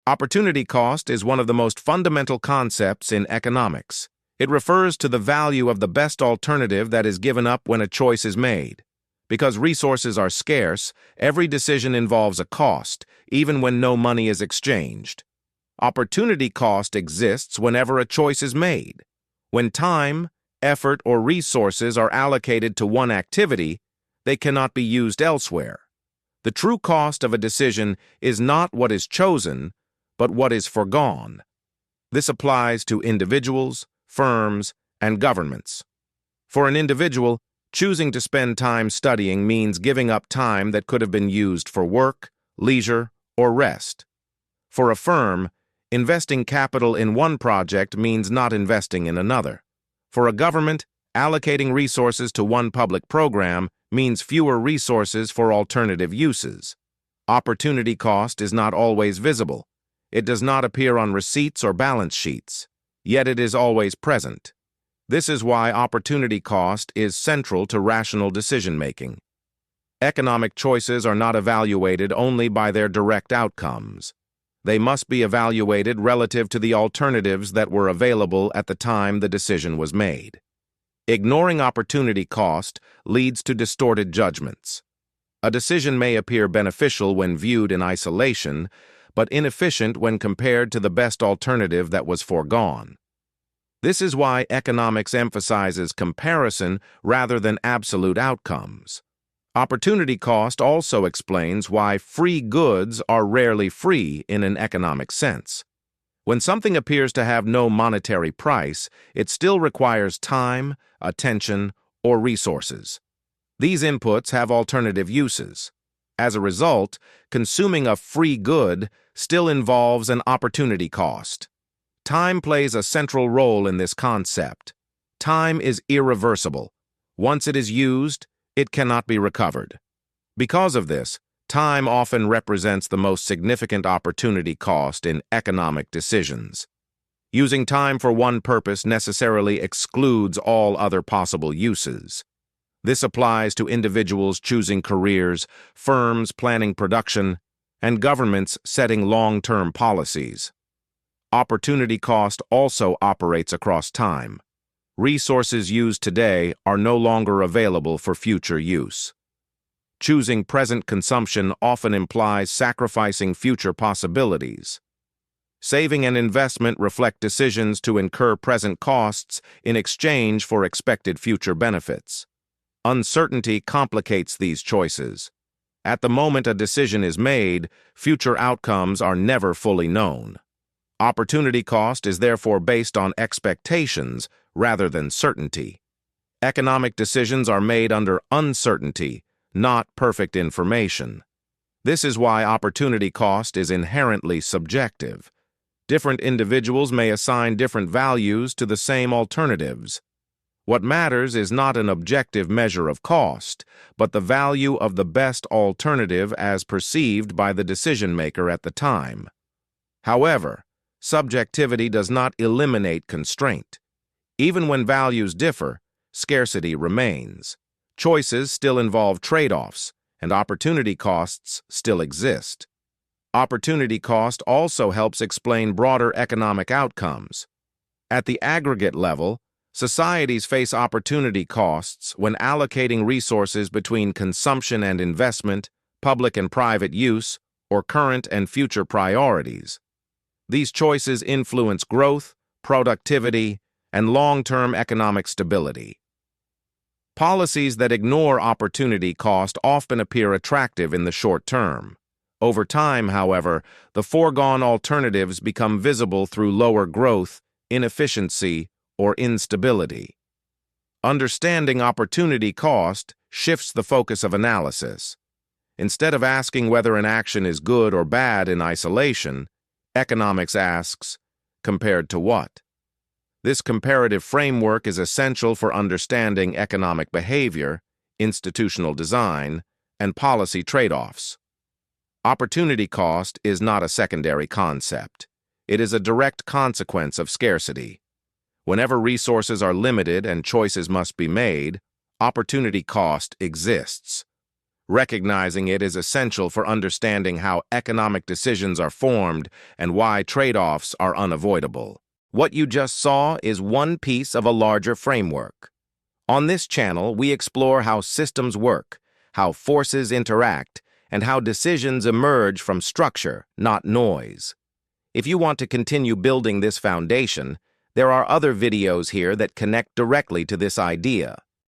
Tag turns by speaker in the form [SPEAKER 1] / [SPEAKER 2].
[SPEAKER 1] Opportunity cost is one of the most fundamental concepts in economics. It refers to the value of the best alternative that is given up when a choice is made. Because resources are scarce, every decision involves a cost, even when no money is exchanged. Opportunity cost exists whenever a choice is made. When time, effort, or resources are allocated to one activity, they cannot be used elsewhere. The true cost of a decision is not what is chosen, but what is foregone. This applies to individuals, firms, and governments. For an individual, choosing to spend time studying means giving up time that could have been used for work, leisure, or rest. For a firm, investing capital in one project means not investing in another. For a government, allocating resources to one public program means fewer resources for alternative uses. Opportunity cost is not always visible. It does not appear on receipts or balance sheets, yet it is always present. This is why opportunity cost is central to rational decision-making. Economic choices are not evaluated only by their direct outcomes. They must be evaluated relative to the alternatives that were available at the time the decision was made. Ignoring opportunity cost leads to distorted judgments. A decision may appear beneficial when viewed in isolation, but inefficient when compared to the best alternative that was foregone. This is why economics emphasizes comparison rather than absolute outcomes. Opportunity cost also explains why free goods are rarely free in an economic sense. When something appears to have no monetary price, it still requires time, attention, or resources. These inputs have alternative uses. As a result, consuming a free good still involves an opportunity cost. Time plays a central role in this concept. Time is irreversible. Once it is used, it cannot be recovered. Because of this, time often represents the most significant opportunity cost in economic decisions. Using time for one purpose necessarily excludes all other possible uses. This applies to individuals choosing careers, firms planning production, and governments setting long-term policies. Opportunity cost also operates across time. Resources used today are no longer available for future use. Choosing present consumption often implies sacrificing future possibilities. Saving and investment reflect decisions to incur present costs in exchange for expected future benefits. Uncertainty complicates these choices. At the moment a decision is made, future outcomes are never fully known. Opportunity cost is therefore based on expectations rather than certainty. Economic decisions are made under uncertainty, not perfect information. This is why opportunity cost is inherently subjective. Different individuals may assign different values to the same alternatives. What matters is not an objective measure of cost, but the value of the best alternative as perceived by the decision-maker at the time. However, subjectivity does not eliminate constraint. Even when values differ, scarcity remains. Choices still involve trade-offs, and opportunity costs still exist. Opportunity cost also helps explain broader economic outcomes. At the aggregate level, societies face opportunity costs when allocating resources between consumption and investment, public and private use, or current and future priorities. These choices influence growth, productivity, and long-term economic stability. Policies that ignore opportunity cost often appear attractive in the short term. Over time, however, the foregone alternatives become visible through lower growth, inefficiency, or instability. Understanding opportunity cost shifts the focus of analysis. Instead of asking whether an action is good or bad in isolation, economics asks, compared to what? This comparative framework is essential for understanding economic behavior, institutional design, and policy trade-offs. Opportunity cost is not a secondary concept. It is a direct consequence of scarcity. Whenever resources are limited and choices must be made, opportunity cost exists. Recognizing it is essential for understanding how economic decisions are formed and why trade-offs are unavoidable. What you just saw is one piece of a larger framework. On this channel, we explore how systems work, how forces interact, and how decisions emerge from structure, not noise. If you want to continue building this foundation, there are other videos here that connect directly to this idea.